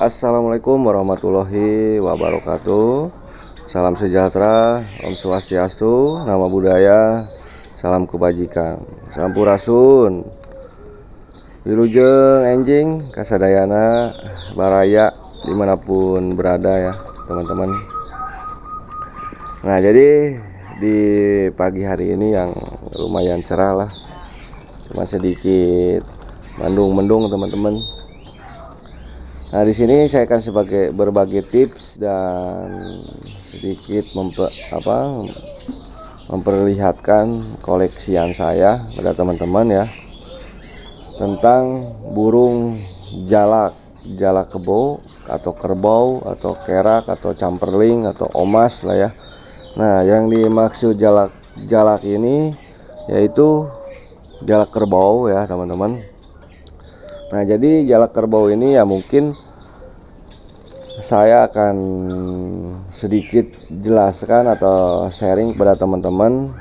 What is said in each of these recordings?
Assalamualaikum warahmatullahi wabarakatuh. Salam sejahtera, Om Swastiastu, Nama Budaya, salam kebajikan, Sampurasun, Wilujeng enjing, kasadayana, baraya, dimanapun berada ya teman-teman. Nah, jadi di pagi hari ini yang lumayan cerah lah, cuma sedikit mendung teman-teman. Nah, di sini saya akan berbagi tips dan sedikit memperlihatkan koleksian saya pada teman-teman ya, tentang burung jalak kebo atau kerbau atau kerak atau camperling atau omas lah ya. Nah, yang dimaksud jalak ini yaitu jalak kerbau ya teman-teman. Nah, jadi jalak kerbau ini ya mungkin saya akan sedikit jelaskan atau sharing kepada teman-teman.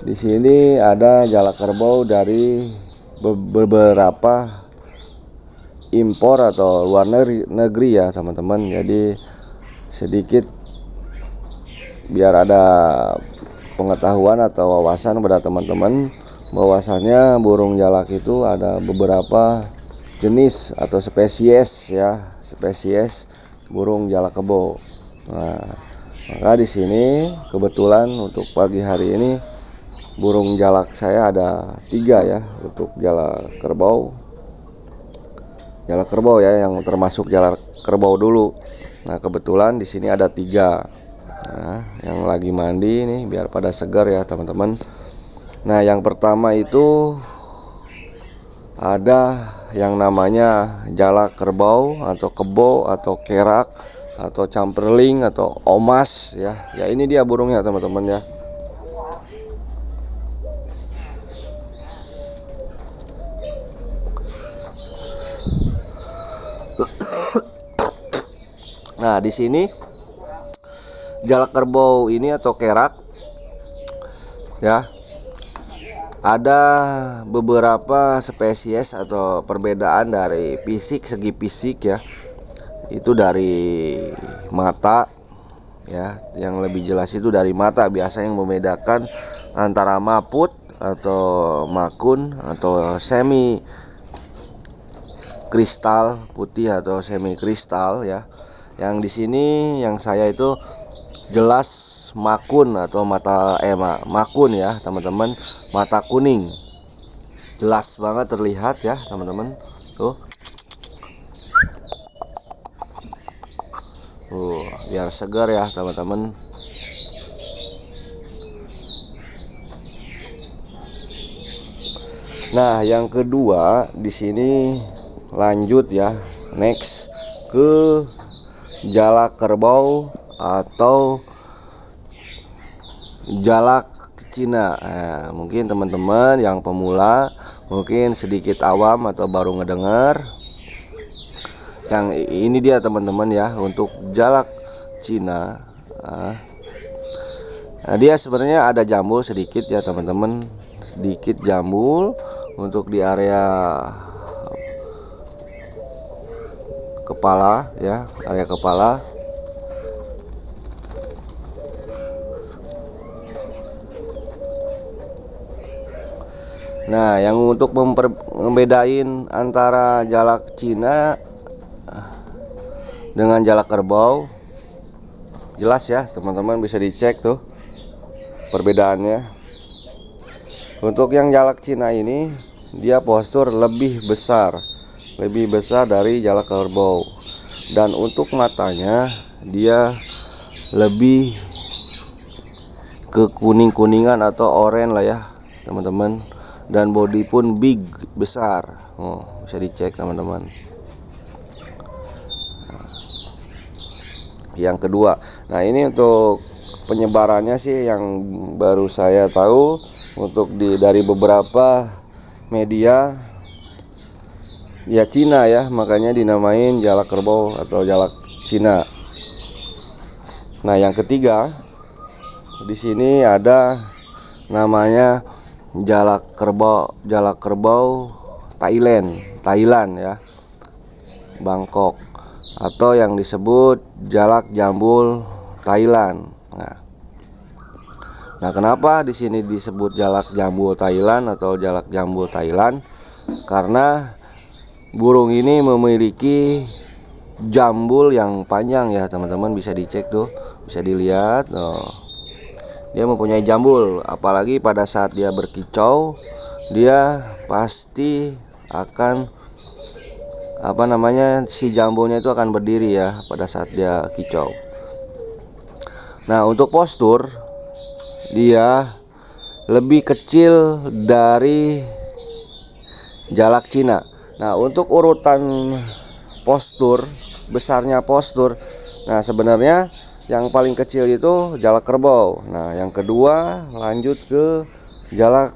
Di sini ada jalak kerbau dari beberapa impor atau luar negeri ya teman-teman. Jadi sedikit biar ada pengetahuan atau wawasan pada teman-teman bahwasanya burung jalak itu ada beberapa jenis atau spesies burung jalak kebo. Nah, maka di sini kebetulan untuk pagi hari ini burung jalak saya ada 3 ya untuk jalak kerbau ya, yang termasuk jalak kerbau dulu. Nah, kebetulan di sini ada 3. Nah, yang lagi mandi nih biar pada segar ya teman-teman. Nah, yang pertama itu ada yang namanya jalak kerbau atau kebo atau kerak atau camperling atau omas ya. Ya, ini dia burungnya teman-teman ya. Nah, di sini jalak kerbau ini atau kerak ya, ada beberapa spesies atau perbedaan dari segi fisik ya. Itu dari mata ya, yang lebih jelas itu dari mata. Biasa yang membedakan antara maput atau makun atau semi kristal putih atau semi kristal ya. Yang di sini yang saya itu jelas makun atau makun ya teman-teman, mata kuning, jelas banget terlihat ya teman-teman. Tuh, biar segar ya teman-teman. Nah, yang kedua di sini lanjut ya, next ke jalak kerbau atau jalak Cina. Nah, mungkin teman-teman yang pemula mungkin sedikit awam atau baru ngedengar. Yang ini dia teman-teman ya, untuk jalak Cina. Nah, dia sebenarnya ada jambul sedikit ya teman-teman, sedikit jambul untuk di area kepala ya, area kepala. Nah, yang untuk membedain antara jalak Cina dengan jalak kerbau, jelas ya teman-teman, bisa dicek tuh perbedaannya. Untuk yang jalak Cina ini dia postur lebih besar dari jalak kerbau, dan untuk matanya dia lebih ke kuningan atau oranye lah ya teman-teman, dan body pun big, besar. Bisa dicek teman-teman. Yang kedua, nah ini untuk penyebarannya sih yang baru saya tahu untuk dari beberapa media ya, Cina ya, makanya dinamain jalak kerbau atau jalak Cina. Nah, yang ketiga di sini ada namanya jalak kerbau Thailand ya. Bangkok atau yang disebut jalak jambul Thailand. Nah, kenapa di sini disebut jalak jambul Thailand atau jalak jambul Thailand? Karena burung ini memiliki jambul yang panjang ya teman-teman, bisa dicek tuh, bisa dilihat. Dia mempunyai jambul, apalagi pada saat dia berkicau, dia pasti akan si jambulnya itu akan berdiri ya pada saat dia kicau. Nah, untuk postur dia lebih kecil dari jalak Cina. Nah, untuk urutan postur, besarnya postur, nah sebenarnya yang paling kecil itu jalak kerbau. Nah, yang kedua lanjut ke jalak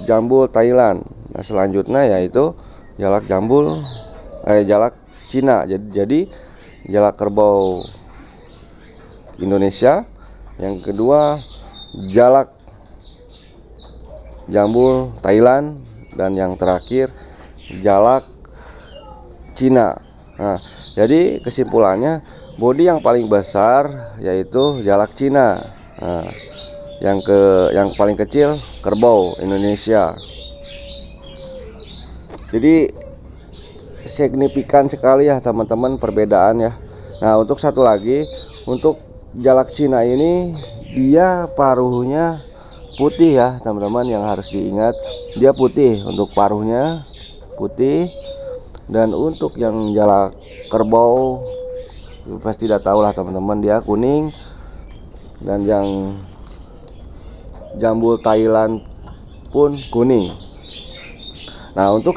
jambul Thailand. Nah, selanjutnya yaitu jalak jalak Cina. Jadi jalak kerbau Indonesia, yang kedua jalak jambul Thailand, dan yang terakhir jalak Cina. Nah, jadi kesimpulannya bodi yang paling besar yaitu jalak Cina. Nah, yang paling kecil kerbau Indonesia. Jadi signifikan sekali ya teman-teman perbedaan ya. Nah, untuk satu lagi, untuk jalak Cina ini dia paruhnya putih ya teman-teman, yang harus diingat dia putih, untuk paruhnya putih. Dan untuk yang jalak kerbau pasti udah tahu lah teman-teman, dia kuning. Dan yang jambul Thailand pun kuning. Nah, untuk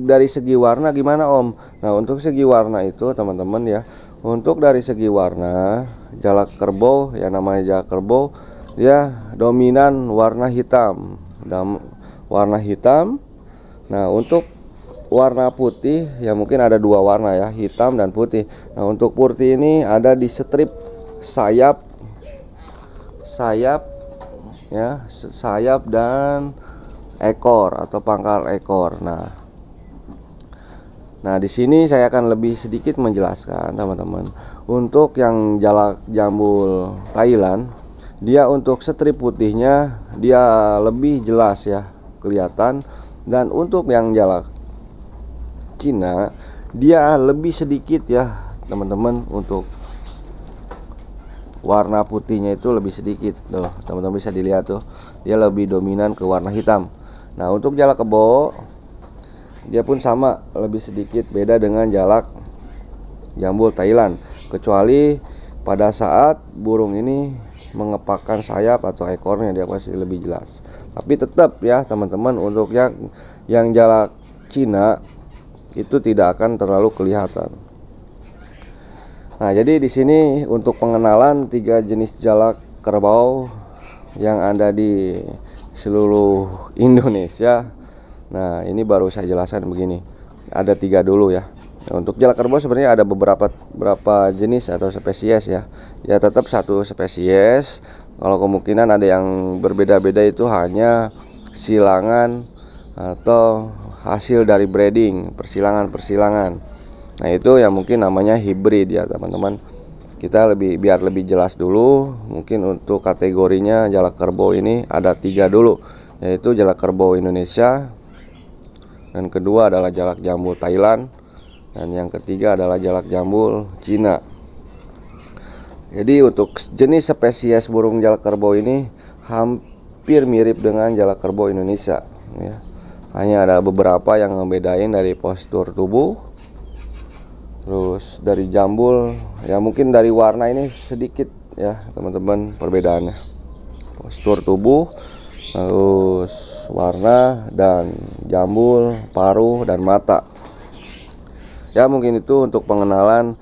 dari segi warna gimana Om? Nah, untuk segi warna itu teman-teman ya, untuk dari segi warna jalak kerbau, yang namanya jalak kerbau, dia dominan warna hitam. Nah, untuk warna putih ya mungkin ada dua warna ya, hitam dan putih. Nah, untuk putih ini ada di strip sayap ya, sayap dan ekor atau pangkal ekor. Nah, di sini saya akan lebih sedikit menjelaskan teman-teman. Untuk yang jalak jambul Thailand, dia untuk strip putihnya dia lebih jelas ya kelihatan. Dan untuk yang jalak Cina dia lebih sedikit ya teman-teman, untuk warna putihnya itu lebih sedikit tuh, teman-teman bisa dilihat tuh, dia lebih dominan ke warna hitam. Nah, untuk jalak kebo dia pun sama, lebih sedikit beda dengan jalak jambul Thailand, kecuali pada saat burung ini mengepakkan sayap atau ekornya dia pasti lebih jelas. Tapi tetap ya teman-teman, untuk yang jalak Cina itu tidak akan terlalu kelihatan. Nah, jadi di sini untuk pengenalan 3 jenis jalak kerbau yang ada di seluruh Indonesia. Nah, ini baru saya jelaskan begini. Ada 3 dulu ya. Nah, untuk jalak kerbau sebenarnya ada beberapa jenis atau spesies ya. Ya tetap satu spesies. Kalau kemungkinan ada yang berbeda-beda itu hanya silangan atau hasil dari breeding, persilangan. Nah, itu yang mungkin namanya hibrid ya teman-teman. Kita biar lebih jelas dulu, mungkin untuk kategorinya jalak kerbau ini ada 3 dulu, yaitu jalak kerbau Indonesia, dan kedua adalah jalak jambul Thailand, dan yang ketiga adalah jalak jambul Cina. Jadi untuk jenis spesies burung jalak kerbau ini hampir mirip dengan jalak kerbau Indonesia ya. Hanya ada beberapa yang membedain dari postur tubuh, terus dari jambul ya, mungkin dari warna ini sedikit ya teman-teman perbedaannya. Postur tubuh, terus warna, dan jambul, paruh, dan mata. Ya, mungkin itu untuk pengenalan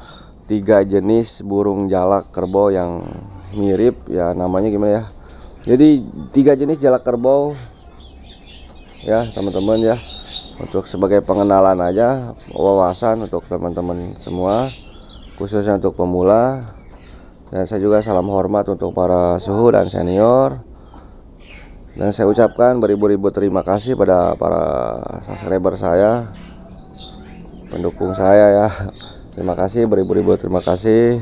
3 jenis burung jalak kerbau yang mirip ya, namanya gimana ya. Jadi 3 jenis jalak kerbau ya teman-teman ya, untuk sebagai pengenalan aja, wawasan untuk teman-teman semua, khususnya untuk pemula. Dan saya juga salam hormat untuk para suhu dan senior. Dan saya ucapkan beribu-ribu terima kasih pada para subscriber saya pendukung saya ya. Terima kasih beribu-ribu terima kasih.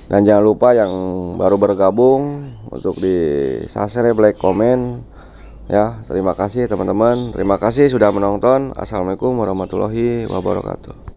Dan jangan lupa yang baru bergabung untuk di Sasre Black Comment ya. Terima kasih teman-teman. Terima kasih sudah menonton. Assalamualaikum warahmatullahi wabarakatuh.